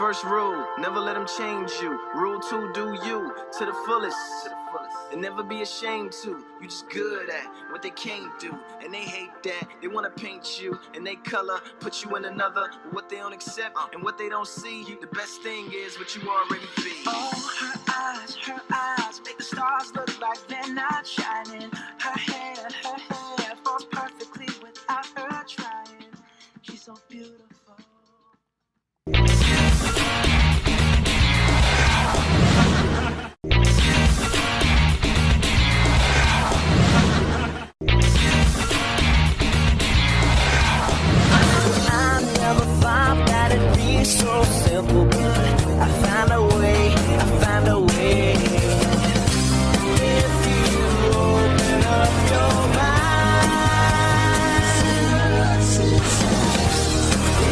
First rule, never let them change you. Rule 2, do you to the fullest. And never be ashamed to. You just good at what they can't do. And they hate that. They want to paint you and they color, put you in another. What they don't accept and what they don't see. The best thing is what you already be. Oh, her eyes make the stars look like they're not shining. Her hair falls perfectly without her trying. She's so beautiful. So simple, but I find a way. If you open up your mind,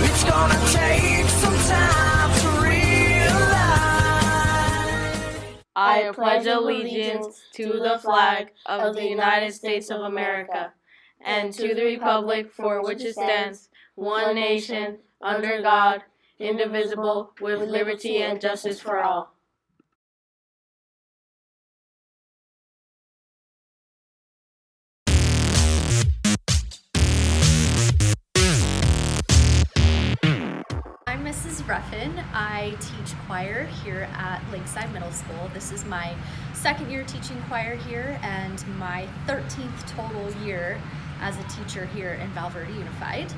it's gonna take some time to realize. I pledge allegiance to the flag of the United States of America and to the republic for which it stands, one nation, under God, indivisible, with liberty and justice for all. I'm Mrs. Ruffin. I teach choir here at Lakeside Middle School. This is my second year teaching choir here and my 13th total year as a teacher here in Val Verde Unified.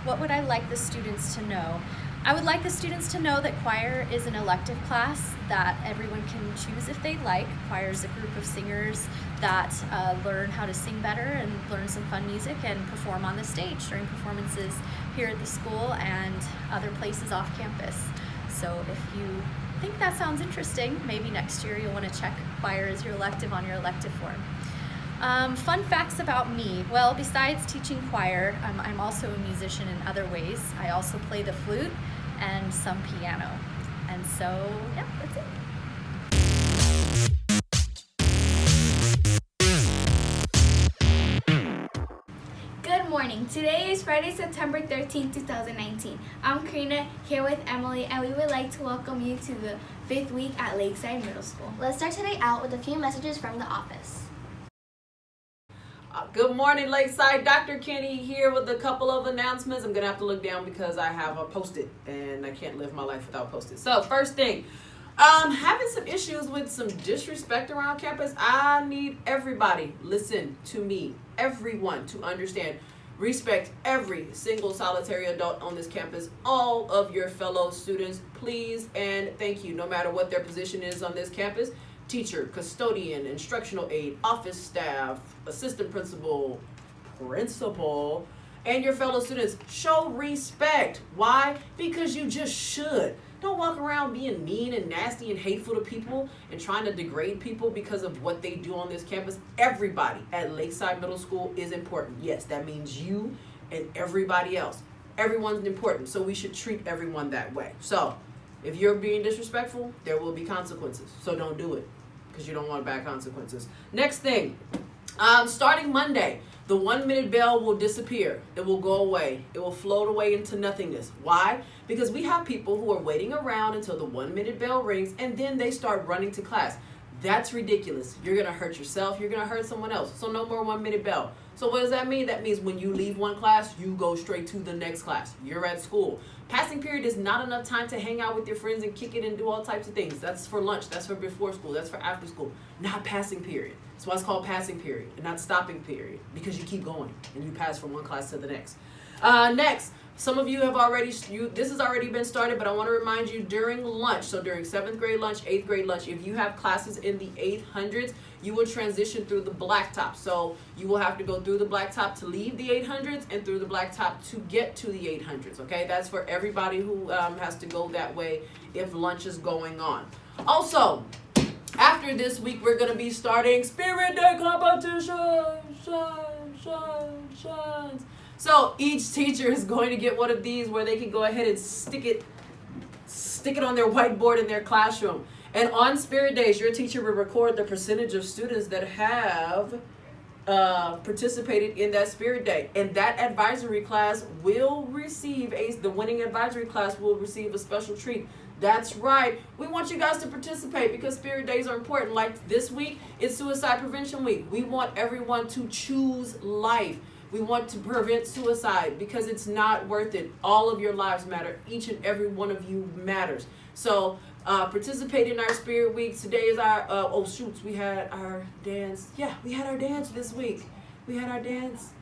What would I like the students to know? I would like the students to know that choir is an elective class that everyone can choose if they like. Choir is a group of singers that learn how to sing better and learn some fun music and perform on the stage during performances here at the school and other places off campus. So if you think that sounds interesting, maybe next year you'll want to check choir as your elective on your elective form. Fun facts about me. Well, besides teaching choir, I'm also a musician in other ways. I also play the flute and some piano. And so, yeah, that's it. Good morning. Today is Friday, September 13, 2019. I'm Karina here with Emily, and we would like to welcome you to the 5th week at Lakeside Middle School. Let's start today out with a few messages from the office. Good morning, Lakeside. Dr. Kenny here with a couple of announcements. I'm going to have to look down because I have a Post-it, and I can't live my life without Post-it. So, first thing, having some issues with some disrespect around campus. I need everybody, listen to me, everyone to understand. Respect every single solitary adult on this campus, all of your fellow students, please and thank you, no matter what their position is on this campus. Teacher, custodian, instructional aide, office staff, assistant principal, and your fellow students. Show respect. Why? Because you just should. Don't walk around being mean and nasty and hateful to people and trying to degrade people because of what they do on this campus. Everybody at Lakeside Middle School is important. Yes, that means you and everybody else. Everyone's important, so we should treat everyone that way. So, if you're being disrespectful, there will be consequences. So don't do it, because you don't want bad consequences. Next thing, starting Monday, the 1-minute bell will disappear. It will go away. It will float away into nothingness. Why? Because we have people who are waiting around until the 1-minute bell rings and then they start running to class. That's ridiculous. You're going to hurt yourself. You're going to hurt someone else. So no more 1-minute bell. So what does that mean? That means when you leave one class, you go straight to the next class. You're at school. Passing period is not enough time to hang out with your friends and kick it and do all types of things. That's for lunch. That's for before school. That's for after school. Not passing period. That's why it's called passing period and not stopping period, because you keep going and you pass from one class to the next. Next, some of you have already, this has already been started, but I want to remind you during lunch, so during 7th grade lunch, 8th grade lunch, if you have classes in the 800s, you will transition through the blacktop. So you will have to go through the blacktop to leave the 800s and through the blacktop to get to the 800s, okay? That's for everybody who has to go that way if lunch is going on. Also, after this week, we're going to be starting Spirit Day competition. So each teacher is going to get one of these where they can go ahead and stick it on their whiteboard in their classroom. And on Spirit Days, your teacher will record the percentage of students that have participated in that Spirit Day, and that advisory class will receive the winning advisory class will receive a special treat. That's right. We want you guys to participate because Spirit Days are important. Like this week, it's Suicide Prevention Week. We want everyone to choose life. We want to prevent suicide because it's not worth it. All of your lives matter. Each and every one of you matters. So participate in our Spirit Week. Today is our, we had our dance. Yeah, we had our dance this week. We had our dance,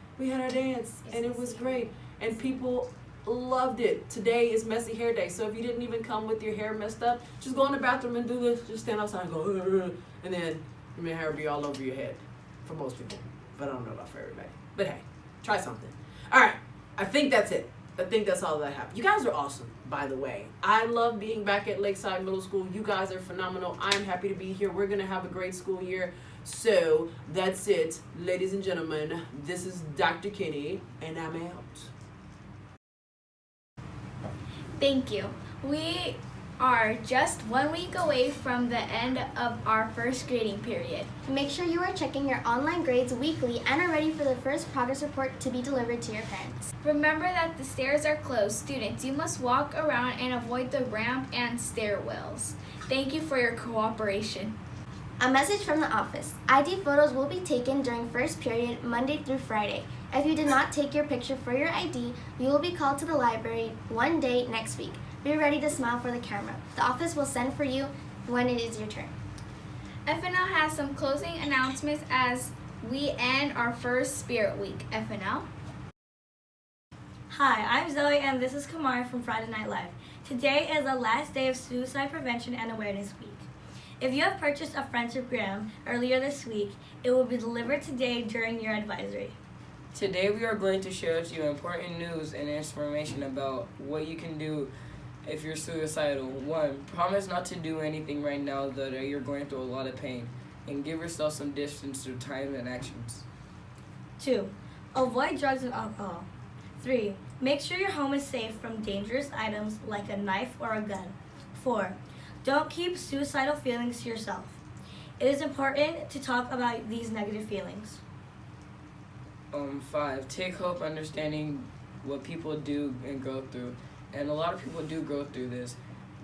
and it was great. And people loved it. Today is Messy Hair Day. So if you didn't even come with your hair messed up, just go in the bathroom and do this. Just stand outside and go, and then your hair will be all over your head for most people. But I don't know about for everybody. But hey, try something. All right, I think that's it. I think that's all that I have. You guys are awesome, by the way. I love being back at Lakeside Middle School. You guys are phenomenal. I'm happy to be here. We're going to have a great school year. So that's it, ladies and gentlemen. This is Dr. Kenny, and I'm out. Thank you. We are just 1 week away from the end of our first grading period. Make sure you are checking your online grades weekly and are ready for the first progress report to be delivered to your parents. Remember that the stairs are closed. Students, you must walk around and avoid the ramp and stairwells. Thank you for your cooperation. A message from the office. ID photos will be taken during first period Monday through Friday. If you did not take your picture for your ID, you will be called to the library one day next week. Be ready to smile for the camera. The office will send for you when it is your turn. FNL has some closing announcements as we end our first Spirit Week. FNL? Hi, I'm Zoe and this is Kamar from Friday Night Live. Today is the last day of Suicide Prevention and Awareness Week. If you have purchased a friendship gram earlier this week, it will be delivered today during your advisory. Today we are going to share with you important news and information about what you can do if you're suicidal. 1. Promise not to do anything right now that you're going through a lot of pain, and give yourself some distance through time and actions. 2. Avoid drugs and alcohol. 3. Make sure your home is safe from dangerous items like a knife or a gun. 4. Don't keep suicidal feelings to yourself. It is important to talk about these negative feelings. 5. Take hope understanding what people do and go through. And a lot of people do go through this.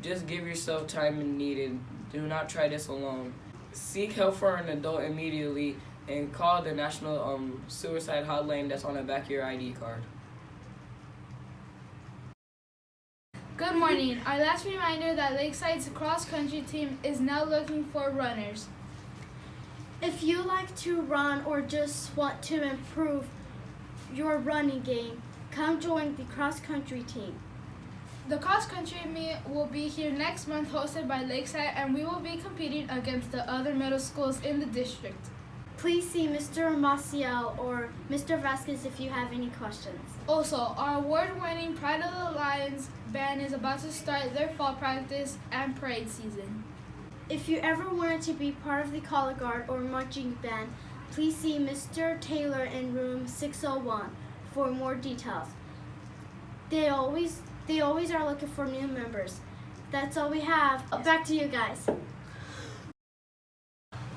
Just give yourself time when needed. Do not try this alone. Seek help for an adult immediately and call the National Suicide Hotline that's on the back of your ID card. Good morning. Our last reminder that Lakeside's cross-country team is now looking for runners. If you like to run or just want to improve your running game, come join the cross-country team. The cross-country meet will be here next month, hosted by Lakeside, and we will be competing against the other middle schools in the district. Please see Mr. Maciel or Mr. Vasquez if you have any questions. Also, our award-winning Pride of the Lions band is about to start their fall practice and parade season. If you ever wanted to be part of the color guard or marching band, please see Mr. Taylor in room 601 for more details. They always are looking for new members. That's all we have. Back to you guys.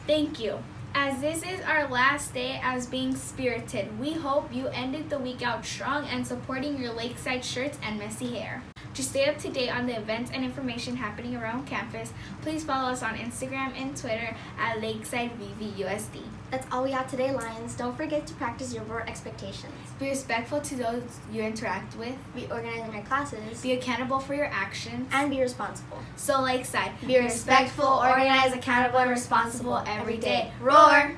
Thank you. As this is our last day as being spirited, we hope you ended the week out strong and supporting your Lakeside shirts and messy hair. To stay up to date on the events and information happening around campus, please follow us on Instagram and Twitter at LakesideVVUSD. That's all we have today, Lions. Don't forget to practice your board expectations. Be respectful to those you interact with. Be organized in your classes. Be accountable for your actions. And be responsible. So Lakeside, Be respectful, organized, accountable, and responsible every day. Roar!